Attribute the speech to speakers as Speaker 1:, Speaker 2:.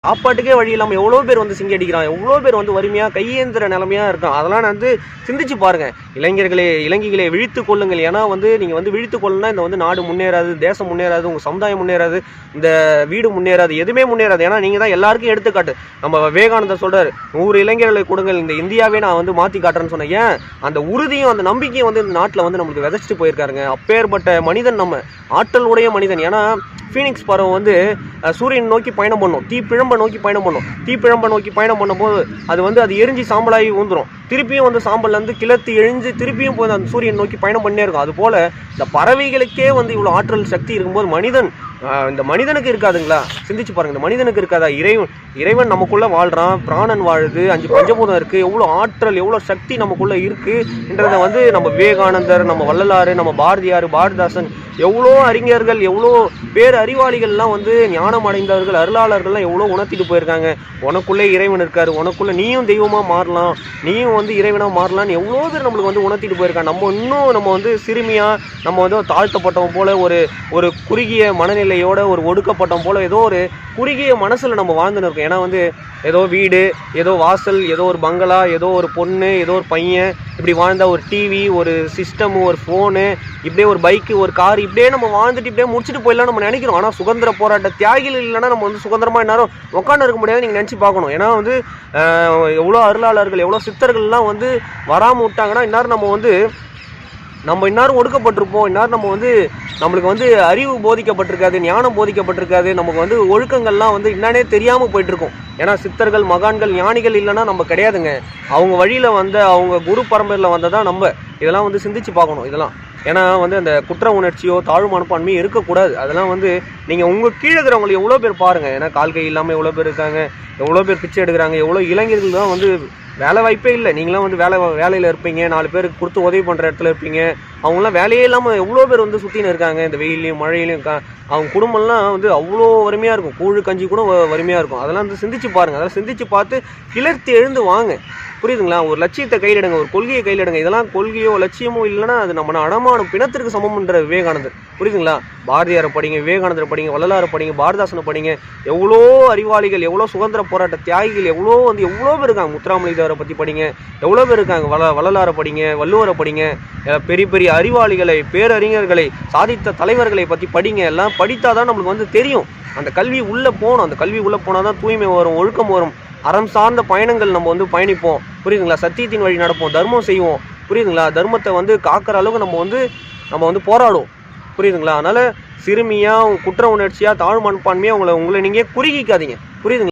Speaker 1: சாப்பாட்டுக்கே வழி இல்லாமல் எவ்வளோ பேர் வந்து சிங்கி அடிக்கிறான், எவ்வளோ பேர் வந்து வறுமையாக கையேந்திர நிலைமையாக இருக்கான். அதெல்லாம் நான் வந்து சிந்திச்சு பாருங்க. இளைஞர்களே விழித்து கொள்ளுங்கள். ஏன்னா வந்து நீங்கள் வந்து விழித்து கொள்ளுனா இந்த வந்து நாடு முன்னேறாது, தேசம் முன்னேறாது, உங்கள் சமுதாயம் முன்னேறாது, இந்த வீடு முன்னேறாது, எதுவுமே முன்னேறாது. ஏன்னா நீங்கள் தான் எல்லாருக்கும் எடுத்துக்காட்டு. நம்ம விவேகானந்தர் சொல்கிறார், 100 இளைஞர்களை கொடுங்கள், இந்த இந்தியாவே நான் வந்து மாற்றி காட்டுறேன்னு சொன்னேன். ஏன் அந்த உறுதியும் அந்த நம்பிக்கையும் வந்து இந்த நாட்டில் வந்து நம்மளுக்கு விதைச்சிட்டு போயிருக்காருங்க. அப்பேற்பட்ட மனிதன், நம்ம ஆற்றல் உடைய மனிதன். ஏன்னா ஃபீனிக்ஸ் பறவை வந்து சூரியன் நோக்கி பயணம் பண்ணும், தீப்பிழம்பை நோக்கி பயணம் பண்ணும். தீப்பிழம்பை நோக்கி பயணம் பண்ணும்போது அது எரிஞ்சு சாம்பலாகி ஊந்துடும். திருப்பியும் வந்து சாம்பல்லேருந்து கிளர்த்து எழிஞ்சு திருப்பியும் போய் அந்த சூரியன் நோக்கி பயணம் பண்ணே இருக்கும். அதுபோல் இந்த பறவைகளுக்கே வந்து இவ்வளோ ஆற்றல் சக்தி இருக்கும்போது இந்த மனிதனுக்கு இருக்காதுங்களா? சிந்திச்சு பாருங்க, இந்த மனிதனுக்கு இருக்காதா? இறைவன் நமக்குள்ள வாழ்றான், பிராணன் வாழுது, 5 பஞ்சபூதம் இருக்கு, எவ்வளோ ஆற்றல், எவ்வளோ சக்தி நமக்குள்ள இருக்குன்றத வந்து நம்ம விவேகானந்தர், நம்ம வள்ளலாறு, நம்ம பாரதியார், பாரதிதாசன், எவ்வளோ அறிஞர்கள், எவ்வளோ பேர் அறிவாளிகள்லாம் வந்து ஞானம் அடைந்தவர்கள், அருளாளர்கள்லாம் எவ்வளோ உணர்த்திட்டு போயிருக்காங்க. உனக்குள்ளே இறைவன் இருக்காரு, உனக்குள்ள நீயும் தெய்வமாக மாறலாம், நீயும் வந்து இறைவனாக மாறலான்னு எவ்வளோ பேர் நம்மளுக்கு வந்து உணர்த்திட்டு போயிருக்காங்க. நம்ம வந்து சிறுமியாக, நம்ம வந்து தாழ்த்தப்பட்டவன் போல, ஒரு குறுகிய மனநிலையோட, ஒரு ஒடுக்கப்பட்டவன் போல, ஏதோ ஒரு குறுகிய மனசில் நம்ம வாழ்ந்துன்னு இருக்கோம். ஏன்னா வந்து ஏதோ வீடு, ஏதோ வாசல், ஏதோ ஒரு பங்களா, ஏதோ ஒரு பொண்ணு, ஏதோ ஒரு பையன், இப்படி வாழ்ந்தா ஒரு டிவி, ஒரு சிஸ்டமு, ஒரு ஃபோனு, இப்படியே ஒரு பைக்கு, ஒரு கார், இப்படியே நம்ம வாழ்ந்துட்டு இப்படியே முடிச்சுட்டு போயிடலாம் நம்ம நினைக்கிறோம். ஆனால் சுதந்திர போராட்ட தியாகிகள் இல்லைன்னா நம்ம வந்து சுதந்திரமாக எல்லாரும் உட்காந்து இருக்க முடியாது. நீங்கள் நினச்சி பார்க்கணும். ஏன்னா வந்து எவ்வளோ அருளாளர்கள், எவ்வளோ சித்தர்கள்லாம் வந்து வராமல் விட்டாங்கன்னா இன்னாரும் ஒடுக்கப்பட்டிருப்போம். இன்னாரும் நம்மளுக்கு வந்து அறிவு போதிக்கப்பட்டிருக்காது, ஞானம் போதிக்கப்பட்டிருக்காது, நமக்கு வந்து ஒழுக்கங்கள்லாம் வந்து என்னன்னே தெரியாமல் போயிட்டுருக்கோம். ஏன்னா சித்தர்கள், மகான்கள், ஞானிகள் இல்லைன்னா நம்ம கிடையாதுங்க. அவங்க வழியில் அவங்க குரு பரம்பரையில் வந்ததான் நம்ம. இதெல்லாம் வந்து சிந்திச்சு பார்க்கணும். இதெல்லாம் ஏன்னா வந்து அந்த குற்ற உணர்ச்சியோ தாழ்வு மனப்பான்மையோ இருக்கக்கூடாது. அதெல்லாம் வந்து நீங்கள் உங்கள் கீழே இருக்கிறவங்களை எவ்வளோ பேர் பாருங்கள். ஏன்னா கால்கை இல்லாமல் எவ்வளோ பேர் இருக்காங்க, எவ்வளோ பேர் பிச்சை எடுக்கிறாங்க, எவ்வளோ இளைஞர்கள் தான் வந்து வேலை வாய்ப்பே இல்லை. நீங்களாம் வந்து வேலையில் இருப்பீங்க, 4 பேருக்கு கொடுத்து உதவி பண்ணுற இடத்துல இருப்பீங்க. அவங்களாம் வேலையே இல்லாமல் எவ்வளோ பேர் வந்து சுற்றின்னு இருக்காங்க. இந்த வெயிலையும் மழையிலையும் அவங்க குடும்பம்லாம் வந்து அவ்வளோ வறுமையாக இருக்கும். கூழு கஞ்சி கூட வறுமையாக இருக்கும். அதெல்லாம் வந்து சிந்திச்சு பாருங்கள். அதெல்லாம் சிந்திச்சு பார்த்து கிளர்த்தி எழுந்து வாங்க. புரியுதுங்களா? ஒரு லட்சியத்தை கையில் எடுங்க, ஒரு கொள்கையை கையில் எடுங்க. இதெல்லாம் கொள்கையோ லட்சியமோ இல்லைன்னா அது நம்ம அடமானம் பிணத்திற்கு சமம்ன்ற விவேகானந்தர். புரியுதுங்களா? பாரதியாரை படிங்க, விவேகானந்தரை படிங்க, வள்ளலாரை படிங்க, பாரதிதாசனை படிங்க. எவ்வளோ அறிவாளிகள், எவ்வளோ சுதந்திர போராட்ட தியாகிகள், எவ்வளோ பேர் இருக்காங்க. முத்துராமலிங்கரை பற்றி படிங்க, எவ்வளோ பேர் இருக்காங்க. வள்ளலாரை படிங்க, வள்ளுவரை படிங்க, பெரிய பெரிய அறிவாளிகளை, பேரறிஞர்களை, சாதித்த தலைவர்களை பற்றி படிங்க. எல்லாம் படித்தாதான் நம்மளுக்கு வந்து தெரியும். அந்த கல்வி உள்ளே போகணும். அந்த கல்வி உள்ளே போனால் தான் தூய்மை வரும், ஒழுக்கம் வரும், அறம் சார்ந்த பயணங்கள் நம்ம வந்து பயணிப்போம். புரியுதுங்களா? சத்தியத்தின் வழி நடப்போம், தர்மம் செய்வோம். புரியுதுங்களா? தர்மத்தை வந்து காக்கிற அளவுக்கு நம்ம வந்து போராடுவோம். புரியுதுங்களா? அதனால் சிறுமியாக, குற்ற உணர்ச்சியாக, தாழ்வு மனப்பான்மையாக உங்களை நீங்கள் குறுகிக்காதீங்க. புரியுதுங்களா?